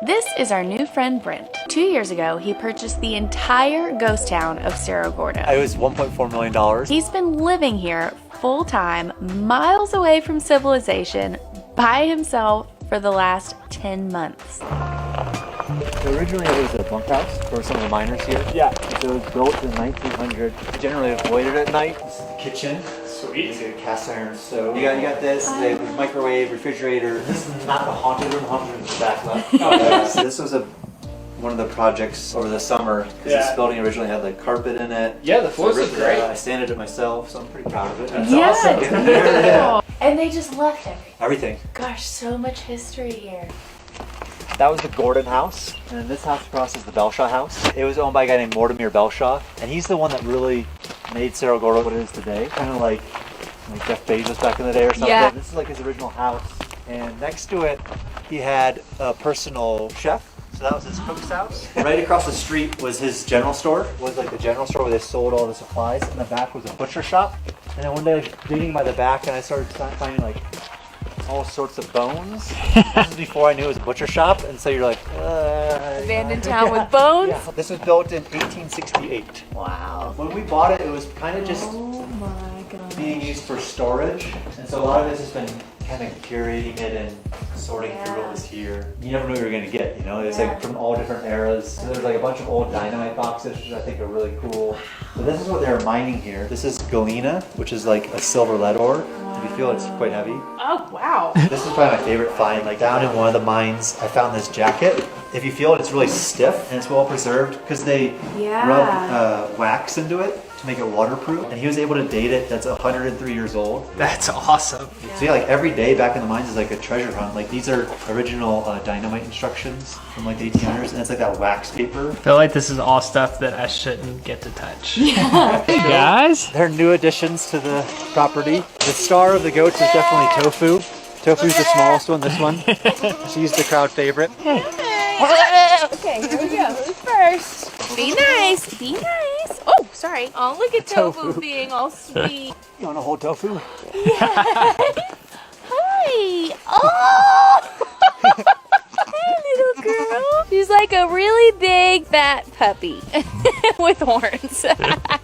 This is our new friend Brent. 2 years ago, he purchased the entire ghost town of Cerro Gordo. It was $1.4 million. He's been living here full time, miles away from civilization, by himself for the last 10 months. Originally it was a bunkhouse for some of the miners here. Yeah. So it was built in 1900. Generally avoided at night. This is the kitchen. Sweet. It's a cast iron stove. You got this, the microwave, refrigerator. This is not the haunted room. Haunted room's back left. So this was one of the projects over the summer. Because this building originally had like carpet in it. Yeah, the floors look great. I sanded it myself, so I'm pretty proud of it. That's awesome. It's beautiful. And they just left Everything. Gosh, so much history here. That was the Gordon house, and then this house across is the Belshaw house. It was owned by a guy named Mortimer Belshaw, and he's the one that really made Cerro Gordo what it is today. Kind of like Jeff Bezos back in the day or something. Yeah. This is like his original house, and next to it, he had a personal chef. So that was his cook's house. Right across the street was his general store. It was like the general store where they sold all the supplies. In the back was a butcher shop. And then one day I was digging by the back, and I started finding like all sorts of bones. This is before I knew it was a butcher shop, and so you're like, abandoned town with bones? Yeah. This was built in 1868. Wow. When we bought it, it was kind of just my God. being used for storage, and so a lot of this has been kind of curating it and sorting through what was here. You never knew what you were going to get, you know? It's like from all different eras. So there's like a bunch of old dynamite boxes, which I think are really cool. So this is what they're mining here. This is galena, which is like a silver lead ore. If you feel it's quite heavy. Oh, wow. This is probably my favorite find. Like down in one of the mines, I found this jacket. If you feel it, it's really stiff and it's well preserved because they rub wax into it to make it waterproof. And he was able to date it. That's 103 years old. That's awesome. So yeah, like every day back in the mines is like a treasure hunt. Like these are original dynamite instructions from like the 1800s, and it's like that wax paper. I feel like this is all stuff that I shouldn't get to touch. Yeah. Hey guys. They're new additions to the property. The star of the goats is definitely Tofu. Tofu's the smallest one, this one. She's the crowd favorite. Okay, here we go. Who's first? Be nice. Be nice. Oh, sorry. Oh, look at Tofu being all sweet. You want to hold Tofu? Yeah. Hi. Oh. Hi, little girl. She's like a really big, fat puppy with horns. I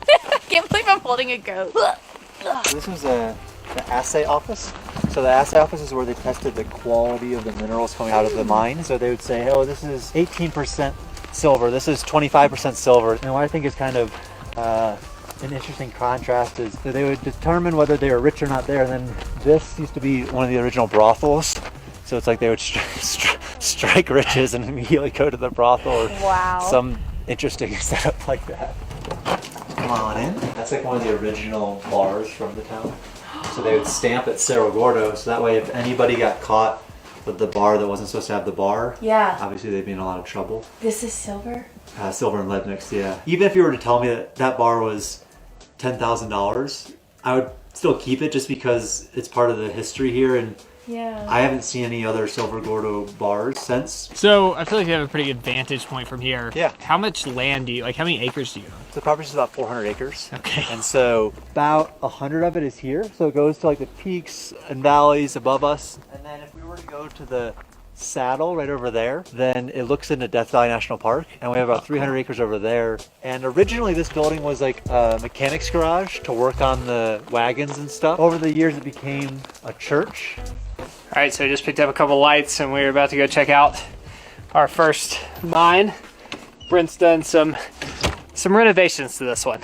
can't believe I'm holding a goat. This was the assay office. So the assay office is where they tested the quality of the minerals coming out of the mine. So they would say, oh, this is 18% silver, this is 25% silver. And what I think is kind of an interesting contrast is that they would determine whether they were rich or not there. And then this used to be one of the original brothels. So it's like they would strike riches and immediately go to the brothel or some interesting setup like that. Come on in. That's like one of the original bars from the town. So they would stamp at Cerro Gordo, so that way if anybody got caught with the bar that wasn't supposed to have the bar, obviously they'd be in a lot of trouble. This is silver? Silver and lead mixed, yeah. Even if you were to tell me that bar was $10,000, I would still keep it just because it's part of the history here, and I haven't seen any other Cerro Gordo bars since. So I feel like you have a pretty good vantage point from here. Yeah. How much land do you, like how many acres do you own? The property is about 400 acres. Okay. And so about 100 of it is here. So it goes to like the peaks and valleys above us. And then if we were to go to the saddle right over there, then it looks into Death Valley National Park, and we have about 300 acres over there. And originally this building was like a mechanic's garage to work on the wagons and stuff. Over the years it became a church. All right, so I just picked up a couple lights and we're about to go check out our first mine. Brent's done some renovations to this one.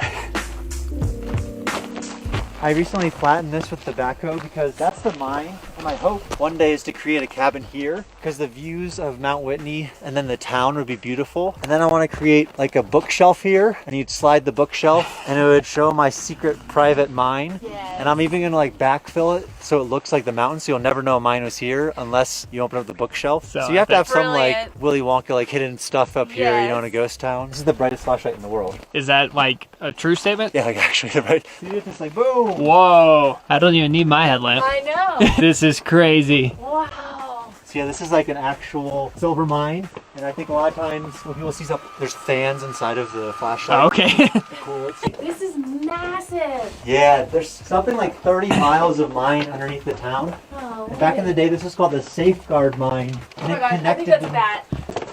I recently flattened this with the backhoe because that's the mine, and my hope one day is to create a cabin here because the views of Mount Whitney and then the town would be beautiful. And then I want to create like a bookshelf here, and you'd slide the bookshelf and it would show my secret private mine. And I'm even gonna like backfill it so it looks like the mountain, so you'll never know a mine was here unless you open up the bookshelf. So you have to have some like Willy Wonka like hidden stuff up here, you know, in a ghost town. This is the brightest flashlight in the world. Is that like a true statement? Yeah, like actually the bright. See, it's just like boom. Whoa, I don't even need my headlamp. I know. This is crazy. Wow. So yeah, this is like an actual silver mine, and I think a lot of times when people see stuff, there's fans inside of the flashlight. Oh, okay. Cool. This is massive. Yeah, there's something like 30 miles of mine underneath the town. Oh, and back in the day, this was called the Safeguard Mine. Oh my gosh, I think that's that.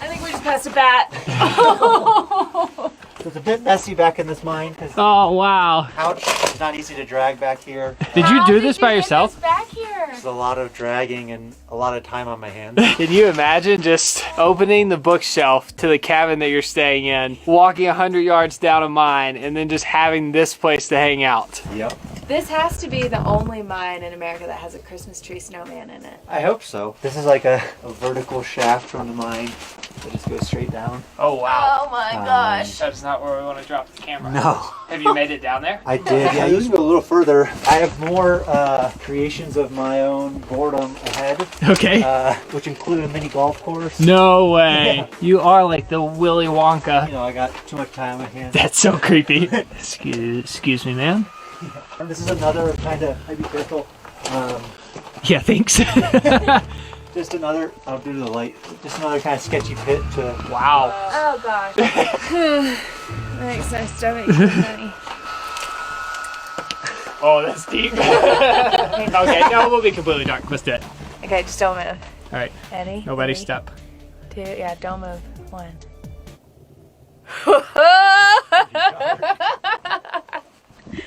I think we just passed a bat. So it's a bit messy back in this mine because Oh, wow. couch is not easy to drag back here. Did you do this by Get yourself? this back here. There's a lot of dragging and a lot of time on my hands. Can you imagine just opening the bookshelf to the cabin that you're staying in, walking 100 yards down a mine, and then just having this place to hang out? Yep. This has to be the only mine in America that has a Christmas tree snowman in it. I hope so. This is like a vertical shaft from the mine that just goes straight down. Oh, wow. Oh my gosh. That's not where we want to drop the camera. No. Have you made it down there? I did. Yeah, you can go a little further. I have more creations of my own boredom ahead, Okay. which include a mini golf course. No way. You are like the Willy Wonka. You know, I got too much time on my hands. That's so creepy. Excuse me, ma'am. And this is another kind of, I'd be careful. Yeah, thanks. Just another, I'll do the light, just another kind of sketchy pit to. Wow. Oh gosh. Makes my stomach funny. Oh, that's deep. Okay, no, we'll be completely dark. Let's do it. Okay, just don't move. All right. Ready? Nobody 3, step. 2, yeah, don't move. 1.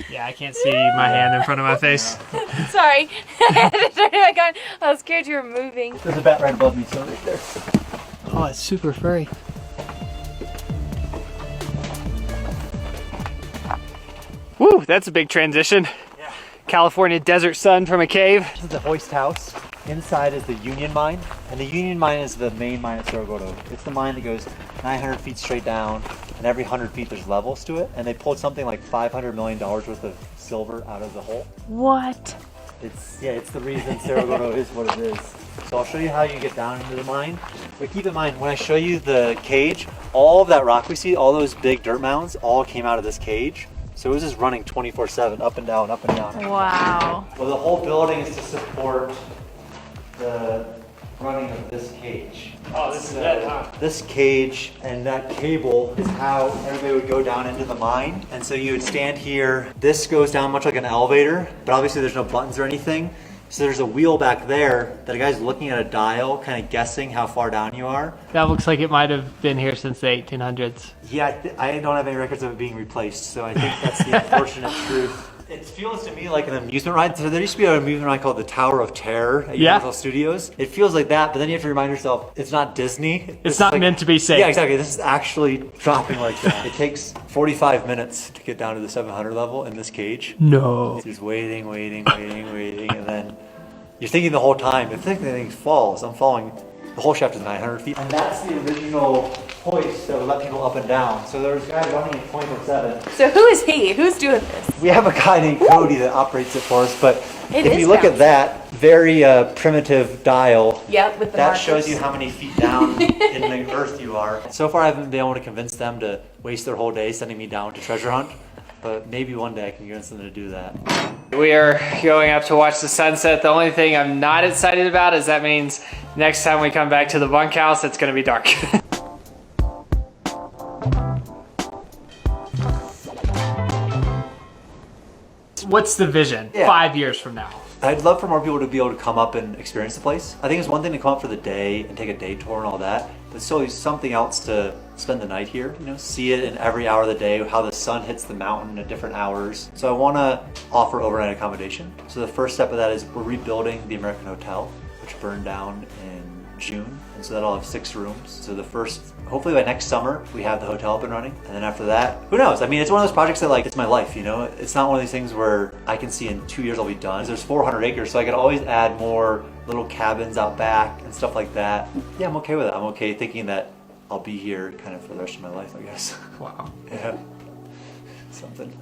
Yeah, I can't see my hand in front of my face. Sorry. I had to turn it back on. I was scared you were moving. There's a bat right above me, so right there. Oh, it's super furry. Woo, that's a big transition. Yeah. California desert sun from a cave. This is the hoist house. Inside is the Union Mine, and the Union Mine is the main mine at Cerro Gordo. It's the mine that goes 900 feet straight down, and every 100 feet there's levels to it, and they pulled something like $500 million worth of silver out of the hole. What? It's the reason Cerro Gordo is what it is. So I'll show you how you get down into the mine. But keep in mind, when I show you the cage, all of that rock we see, all those big dirt mounds, all came out of this cage. So it was just running 24/7, up and down, up and down. Wow. Well, the whole building is to support the running of this cage. Oh, this is it, huh? This cage and that cable is how everybody would go down into the mine. And so you would stand here. This goes down much like an elevator, but obviously there's no buttons or anything. So there's a wheel back there that a guy's looking at a dial, kind of guessing how far down you are. That looks like it might have been here since the 1800s. Yeah, I don't have any records of it being replaced, so I think that's the unfortunate truth. It feels to me like an amusement ride. So there used to be an amusement ride called the Tower of Terror at Universal Studios. It feels like that, but then you have to remind yourself it's not Disney. It's not meant to be safe. Yeah, exactly. This is actually dropping like that. It takes 45 minutes to get down to the 700 level in this cage. No. Just waiting, and then you're thinking the whole time, if anything falls, I'm falling. The whole shaft is 900 feet. And that's the original hoist that would let people up and down. So there's a guy running it 24/7. So who is he? Who's doing this? We have a guy named Cody that operates it for us, but It if is you look bouncing. at that very primitive dial, Yep, with the that markers. shows you how many feet down in the earth you are. So far I haven't been able to convince them to waste their whole day sending me down to treasure hunt, but maybe one day I can convince them to do that. We are going up to watch the sunset. The only thing I'm not excited about is that means next time we come back to the bunkhouse, it's gonna be dark. What's the vision 5 years from now? I'd love for more people to be able to come up and experience the place. I think it's one thing to come up for the day and take a day tour and all that, but it's always something else to spend the night here, you know, see it in every hour of the day, how the sun hits the mountain at different hours. So I want to offer overnight accommodation. So the first step of that is we're rebuilding the American Hotel, which burned down in June. And so that'll have 6 rooms. So the first, hopefully by next summer, we have the hotel up and running. And then after that, who knows? I mean, it's one of those projects that like, it's my life, you know? It's not one of these things where I can see in 2 years I'll be done. There's 400 acres, so I could always add more little cabins out back and stuff like that. Yeah, I'm okay with it. I'm okay thinking that I'll be here kind of for the rest of my life, I guess. Wow. Yeah. Something.